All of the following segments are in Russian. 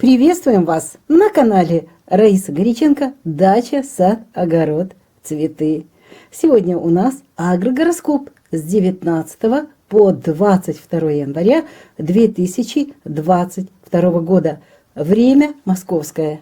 Приветствуем вас на канале Раиса Горяченко «Дача, сад, огород, цветы». Сегодня у нас агрогороскоп с 19 по 22 января 2022 года. Время московское.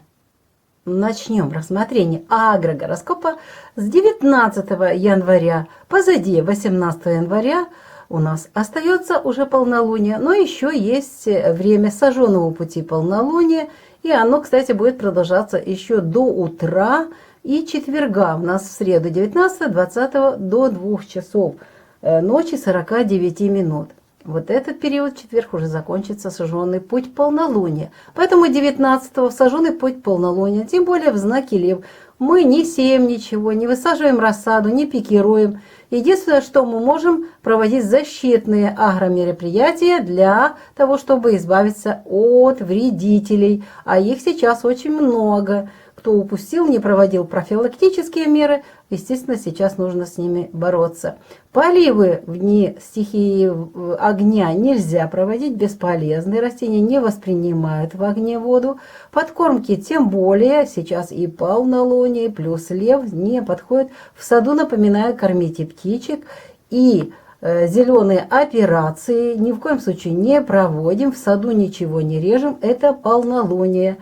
Начнем рассмотрение агрогороскопа с 19 января. Позади 18 января у нас остается уже полнолуние, но еще есть время сожженного пути полнолуния, и оно, кстати, будет продолжаться еще до утра и четверга. У нас в среду 19-20 до 2 часов ночи 49 минут. Вот этот период, четверг, уже закончится сожженный путь полнолуния. Поэтому 19-го сожженный путь полнолуния, тем более в знаке Лев. Мы не сеем ничего, не высаживаем рассаду, не пикируем. Единственное, что мы можем проводить защитные агромероприятия для того, чтобы избавиться от вредителей. А их сейчас очень много. Кто упустил, не проводил профилактические меры, естественно, сейчас нужно с ними бороться. Поливы в дни стихии огня нельзя проводить, бесполезные. Растения не воспринимают в огне воду. Подкормки тем более, сейчас и полнолуние, плюс Лев не подходит. В саду, напоминаю, кормите птичек. И зеленые операции ни в коем случае не проводим, в саду ничего не режем, это полнолуние.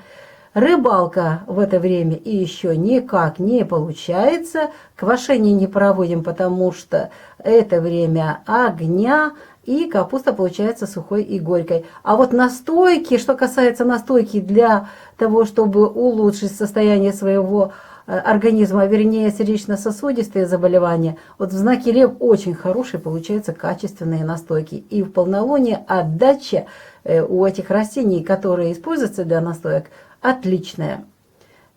Рыбалка в это время и еще никак не получается. Квашение не проводим, потому что это время огня, и капуста получается сухой и горькой. А вот настойки, что касается настойки для того, чтобы улучшить состояние своего организма, вернее сердечно-сосудистые заболевания, вот в знаке Лев очень хорошие получаются качественные настойки. И в полнолуние отдача у этих растений, которые используются для настоек, отличная.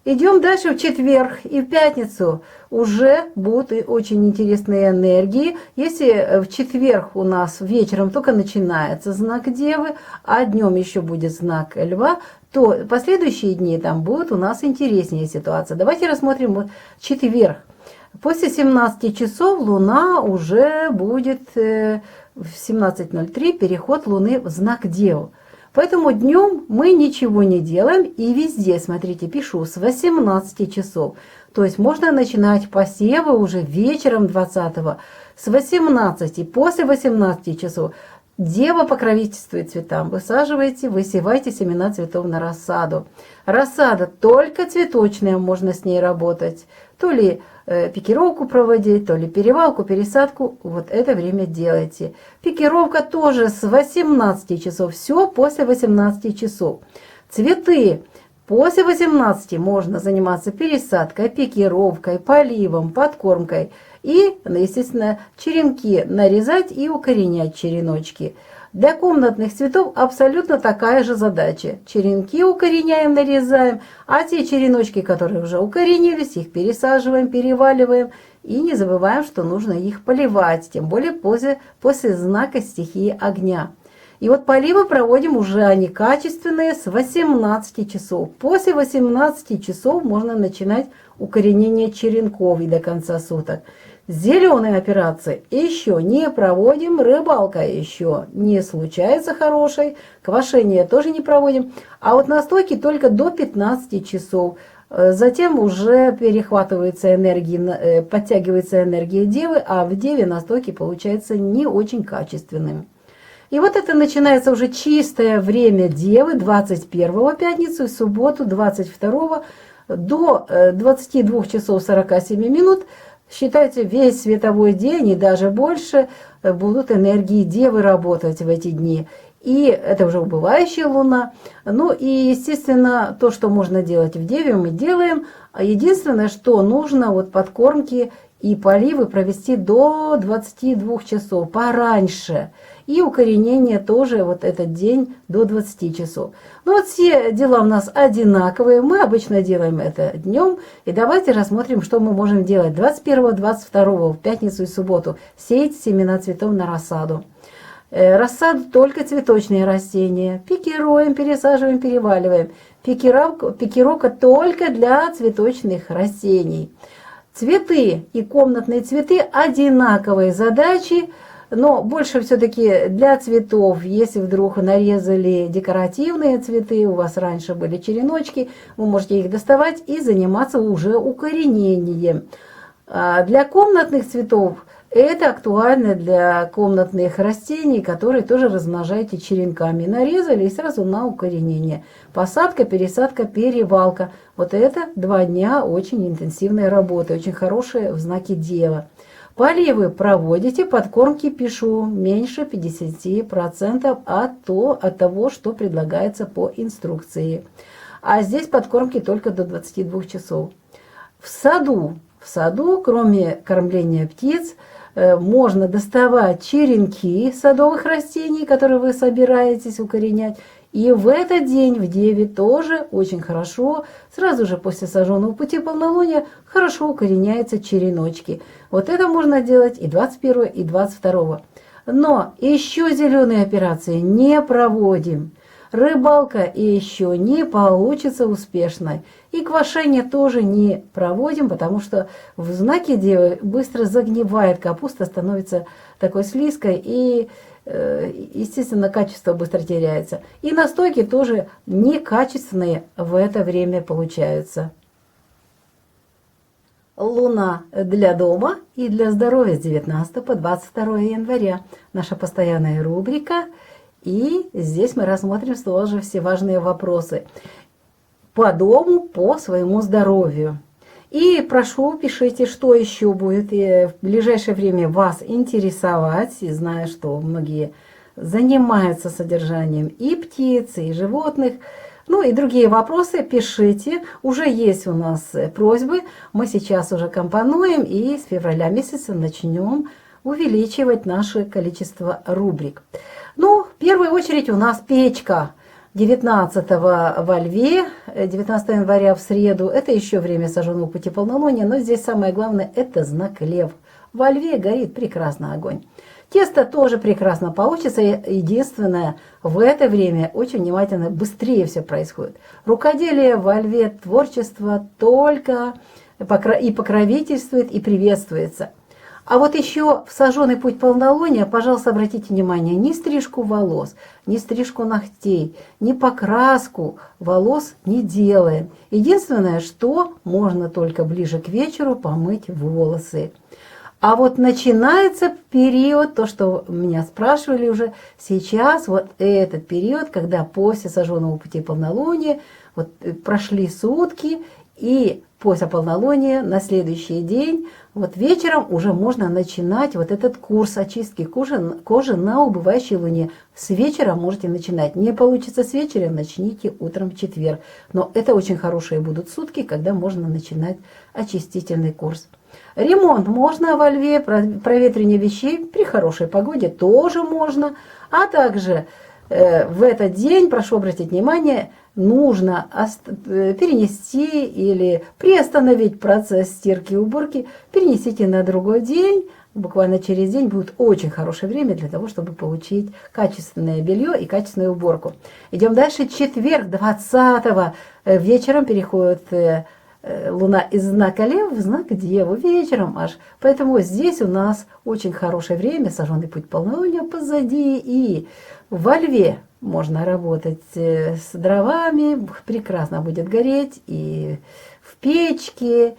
Идем дальше в четверг и в пятницу уже будут очень интересные энергии. Если в четверг у нас вечером только начинается знак Девы, а днем еще будет знак Льва, то последующие дни там будет у нас интереснее ситуация. Давайте рассмотрим четверг. После 17 часов Луна уже будет в 17:03 переход Луны в знак Девы. Поэтому днем мы ничего не делаем, и везде, смотрите, пишу с 18 часов. То есть можно начинать посевы уже вечером 20-го, с 18, после 18 часов. Дева покровительствует цветам. Высаживайте, высевайте семена цветов на рассаду. Рассада только цветочная, можно с ней работать. То ли пикировку проводить, то ли перевалку, пересадку. Вот это время делайте. Пикировка тоже с 18 часов. Все после 18 часов. Цветы. После 18 можно заниматься пересадкой, пикировкой, поливом, подкормкой. И, естественно, черенки нарезать и укоренять череночки. Для комнатных цветов абсолютно такая же задача. Черенки укореняем, нарезаем, а те череночки, которые уже укоренились, их пересаживаем, переваливаем. И не забываем, что нужно их поливать, тем более после знака стихии огня. И вот поливы проводим уже они качественные с 18 часов. После 18 часов можно начинать укоренение черенков и до конца суток. Зеленые операции еще не проводим, рыбалка еще не случается хорошей, квашение тоже не проводим, а вот настойки только до 15 часов. Затем уже перехватывается энергия, подтягивается энергия Девы, а в Деве настойки получаются не очень качественными. И вот это начинается уже чистое время Девы, 21-го пятницу, и субботу 22-го до 22 часов 47 минут. Считайте, весь световой день и даже больше будут энергии Девы работать в эти дни. И это уже убывающая Луна. Ну и, естественно, то, что можно делать в Деве, мы делаем. Единственное, что нужно вот подкормки и поливы провести до 22 часов, пораньше. И укоренение тоже вот этот день до 20 часов. Ну вот все дела у нас одинаковые. Мы обычно делаем это днем. И давайте рассмотрим, что мы можем делать 21-22 в пятницу и субботу. Сеять семена цветов на рассаду. Рассаду только цветочные растения. Пикируем, пересаживаем, переваливаем. Пикировка только для цветочных растений. Цветы и комнатные цветы одинаковые задачи. Но больше все-таки для цветов, если вдруг нарезали декоративные цветы, у вас раньше были череночки, вы можете их доставать и заниматься уже укоренением. А для комнатных цветов это актуально для комнатных растений, которые тоже размножаете черенками. Нарезали и сразу на укоренение. Посадка, пересадка, перевалка. Вот это 2 дня очень интенсивной работы, очень хорошие в знаке Дева. Поливы проводите, подкормки пишу меньше 50% от того, что предлагается по инструкции. А здесь подкормки только до 22 часов. В саду, кроме кормления птиц, можно доставать черенки садовых растений, которые вы собираетесь укоренять. И в этот день, в Деве, тоже очень хорошо, сразу же после сожженного пути полнолуния, хорошо укореняются череночки. Вот это можно делать и 21 и 22. Но еще зеленые операции не проводим. Рыбалка еще не получится успешной. И квашение тоже не проводим, потому что в знаке Девы быстро загнивает капуста, становится такой слизкой и, естественно, качество быстро теряется. И настойки тоже некачественные в это время получаются. Луна для дома и для здоровья с 19 по 22 января. Наша постоянная рубрика. И здесь мы рассмотрим тоже все важные вопросы по дому, по своему здоровью. И прошу, пишите, что еще будет в ближайшее время вас интересовать. И знаю, что многие занимаются содержанием и птиц, и животных. Ну и другие вопросы пишите. Уже есть у нас просьбы. Мы сейчас уже компонуем и с февраля месяца начнем увеличивать наше количество рубрик. Ну, в первую очередь у нас печка. 19 во Льве, 19 января в среду. Это еще время сожженного пути полнолуния, но здесь самое главное – это знак Лев. Во Льве горит прекрасно огонь. Тесто тоже прекрасно получится. Единственное, в это время очень внимательно, быстрее все происходит. Рукоделие во Льве, творчество только и покровительствует, и приветствуется. А вот еще в сожженный путь полнолуния, пожалуйста, обратите внимание, ни стрижку волос, ни стрижку ногтей, ни покраску волос не делаем. Единственное, что можно только ближе к вечеру помыть волосы. А вот начинается период, то, что меня спрашивали уже, сейчас вот этот период, когда после сожженного пути полнолуния, вот прошли сутки, и после полнолуния на следующий день, вот вечером уже можно начинать вот этот курс очистки кожи на убывающей луне. С вечера можете начинать. Не получится с вечера, начните утром в четверг. Но это очень хорошие будут сутки, когда можно начинать очистительный курс. Ремонт можно во Льве, проветривание вещей при хорошей погоде тоже можно. А также в этот день, прошу обратить внимание, нужно перенести или приостановить процесс стирки и уборки, перенесите на другой день, буквально через день будет очень хорошее время для того, чтобы получить качественное белье и качественную уборку. Идем дальше. Четверг, 20 вечером переходит Луна из знака Лев в знак Деву вечером аж. Поэтому здесь у нас очень хорошее время, сожженный путь полнолуния позади, и во Льве можно работать с дровами, прекрасно будет гореть и в печке,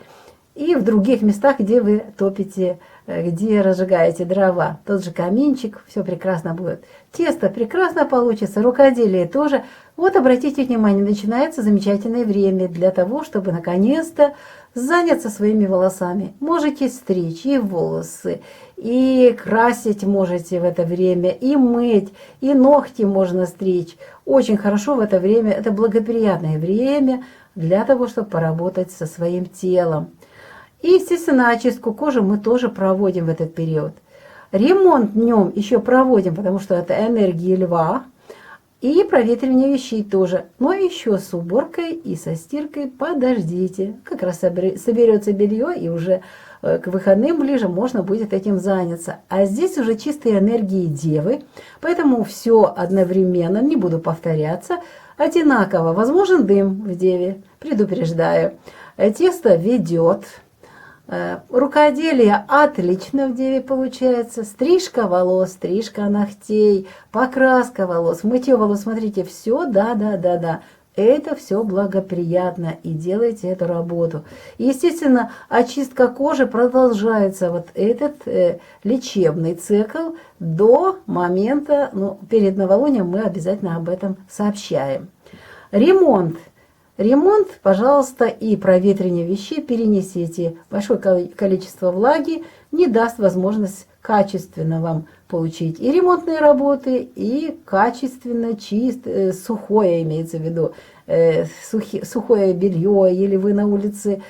и в других местах, где вы топите, где разжигаете дрова. Тот же каминчик, все прекрасно будет. Тесто прекрасно получится, рукоделие тоже. Вот обратите внимание, начинается замечательное время для того, чтобы наконец-то заняться своими волосами. Можете стричь и волосы, и красить можете в это время, и мыть, и ногти можно стричь. Очень хорошо в это время, это благоприятное время для того, чтобы поработать со своим телом. И, естественно, очистку кожи мы тоже проводим в этот период. Ремонт днем еще проводим, потому что это энергия Льва. И проветривание вещей тоже. Но еще с уборкой и со стиркой подождите. Как раз соберется белье, и уже к выходным ближе можно будет этим заняться. А здесь уже чистые энергии Девы. Поэтому все одновременно, не буду повторяться, одинаково. Возможен дым в Деве, предупреждаю. Тесто ведет. Рукоделие отлично в Деве получается. Стрижка волос, стрижка ногтей, покраска волос, мытье волос. Смотрите, все, да. Это все благоприятно, и делайте эту работу. Естественно, очистка кожи продолжается, вот этот лечебный цикл до момента, перед новолунием мы обязательно об этом сообщаем. Ремонт. Ремонт, пожалуйста, и проветривание вещей перенесите. Большое количество влаги не даст возможность качественно вам получить и ремонтные работы, и качественно сухое, имеется в виду, сухое белье, или вы на улице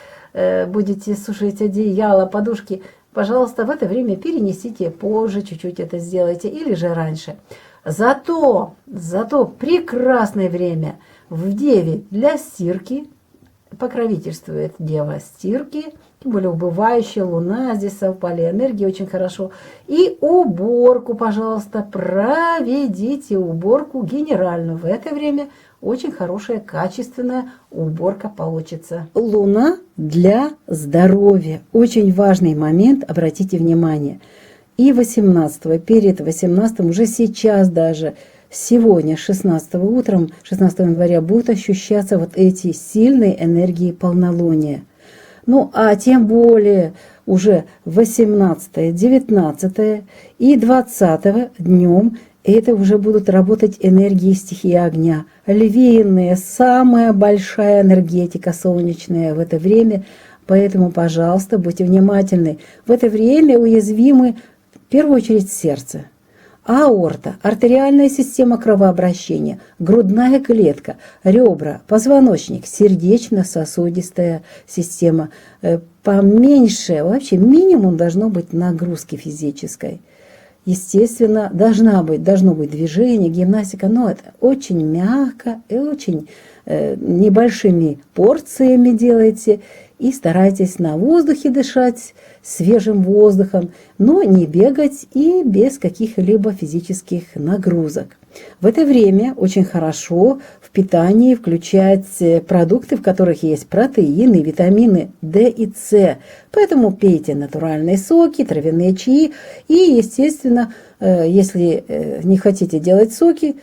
будете сушить одеяло, подушки. Пожалуйста, в это время перенесите, позже чуть-чуть это сделайте, или же раньше. Зато прекрасное время в Деве для стирки, покровительствует Дева стирки, тем более убывающая луна, здесь совпали энергии очень хорошо. И уборку, пожалуйста, проведите уборку генеральную. В это время очень хорошая, качественная уборка получится. Луна для здоровья. Очень важный момент, обратите внимание. И 18-го, перед 18-м, уже сейчас даже, сегодня, 16 утром, 16 января, будут ощущаться вот эти сильные энергии полнолуния. Ну, а тем более уже 18, 19 и 20 днем это уже будут работать энергии стихии огня. Львиные, самая большая энергетика солнечная в это время. Поэтому, пожалуйста, будьте внимательны. В это время уязвимы в первую очередь сердце. Аорта, артериальная система кровообращения, грудная клетка, ребра, позвоночник, сердечно-сосудистая система. Поменьше, вообще минимум должно быть нагрузки физической. Естественно, должно быть движение, гимнастика, но это очень мягко и очень небольшими порциями делайте. И старайтесь на воздухе дышать, свежим воздухом, но не бегать и без каких-либо физических нагрузок. В это время очень хорошо в питании включать продукты, в которых есть протеины, витамины D и C. Поэтому пейте натуральные соки, травяные чаи. И, естественно, если не хотите делать соки,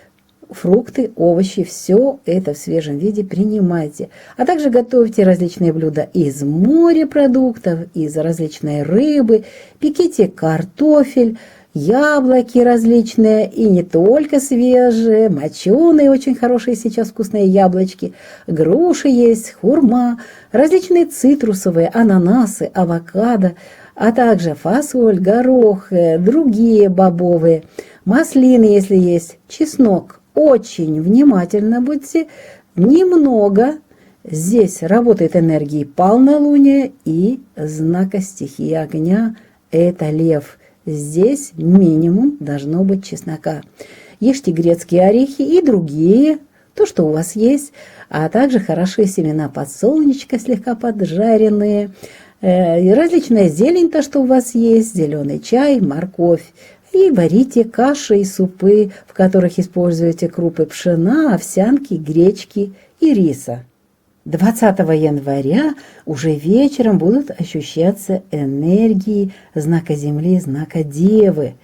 фрукты, овощи, все это в свежем виде принимайте. А также готовьте различные блюда из морепродуктов, из различной рыбы, пеките картофель, яблоки различные, и не только свежие, моченые, очень хорошие сейчас вкусные яблочки, груши есть, хурма, различные цитрусовые, ананасы, авокадо, а также фасоль, горох, другие бобовые, маслины, если есть, чеснок. Очень внимательно будьте, немного. Здесь работает энергии полнолуния и знака стихии огня, это лев. Здесь минимум должно быть чеснока. Ешьте грецкие орехи и другие, то, что у вас есть, а также хорошие семена подсолнечка, слегка поджаренные, различная зелень, то, что у вас есть, зеленый чай, морковь. И варите каши и супы, в которых используете крупы пшена, овсянки, гречки и риса. 20 января уже вечером будут ощущаться энергии знака Земли, знака Девы.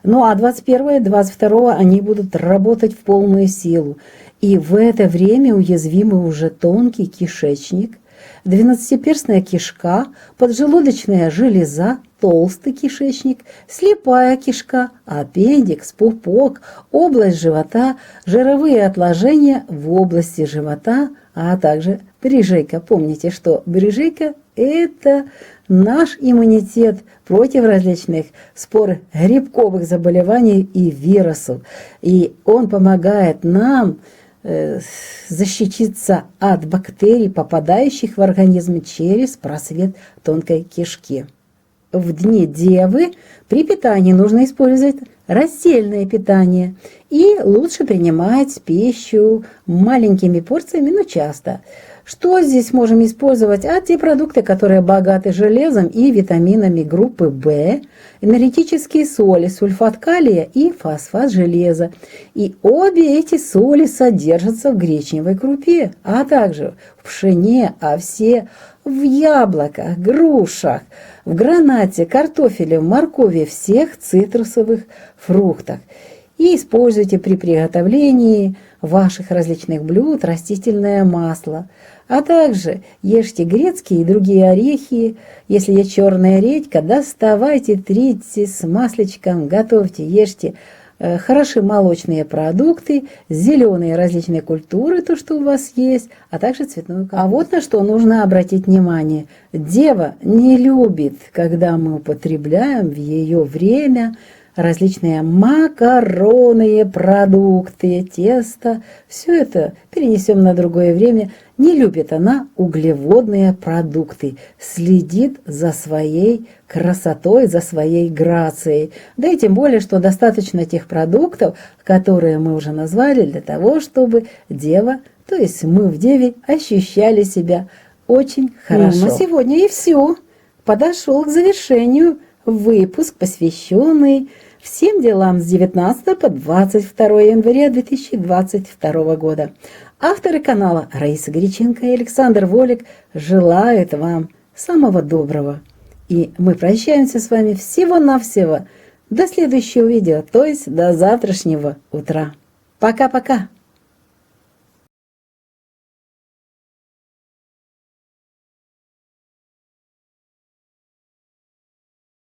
Ну а 21 и 22 они будут работать в полную силу. И в это время уязвимы уже тонкий кишечник, двенадцатиперстная кишка, поджелудочная железа, толстый кишечник, слепая кишка, аппендикс, пупок, область живота, жировые отложения в области живота, а также брюшейка. Помните, что брюшейка – это наш иммунитет против различных спор грибковых заболеваний и вирусов. И он помогает нам защититься от бактерий, попадающих в организм через просвет тонкой кишки. В дни Девы при питании нужно использовать рассеянное питание и лучше принимать пищу маленькими порциями, но часто. Что здесь можем использовать? А те продукты, которые богаты железом и витаминами группы В, энергетические соли, сульфат калия и фосфат железа. И обе эти соли содержатся в гречневой крупе, а также в пшене, овсе, в яблоках, грушах, в гранате, картофеле, в моркови, всех цитрусовых фруктах. И используйте при приготовлении ваших различных блюд растительное масло. А также ешьте грецкие и другие орехи. Если есть черная редька, доставайте, трите с масличком, готовьте, ешьте. Хороши молочные продукты, зеленые различные культуры, то, что у вас есть, а также цветную капусту. А вот на что нужно обратить внимание. Дева не любит, когда мы употребляем в ее время различные макаронные продукты, тесто. Все это перенесем на другое время. Не любит она углеводные продукты, следит за своей красотой, за своей грацией. Да и тем более, что достаточно тех продуктов, которые мы уже назвали, для того, чтобы дева, то есть мы в деве, ощущали себя очень хорошо. На сегодня и все. Подошел к завершению выпуск, посвященный всем делам с 19 по 22 января 2022 года. Авторы канала Раиса Горяченко и Александр Волик желают вам самого доброго. И мы прощаемся с вами всего-навсего до следующего видео, то есть до завтрашнего утра. Пока-пока!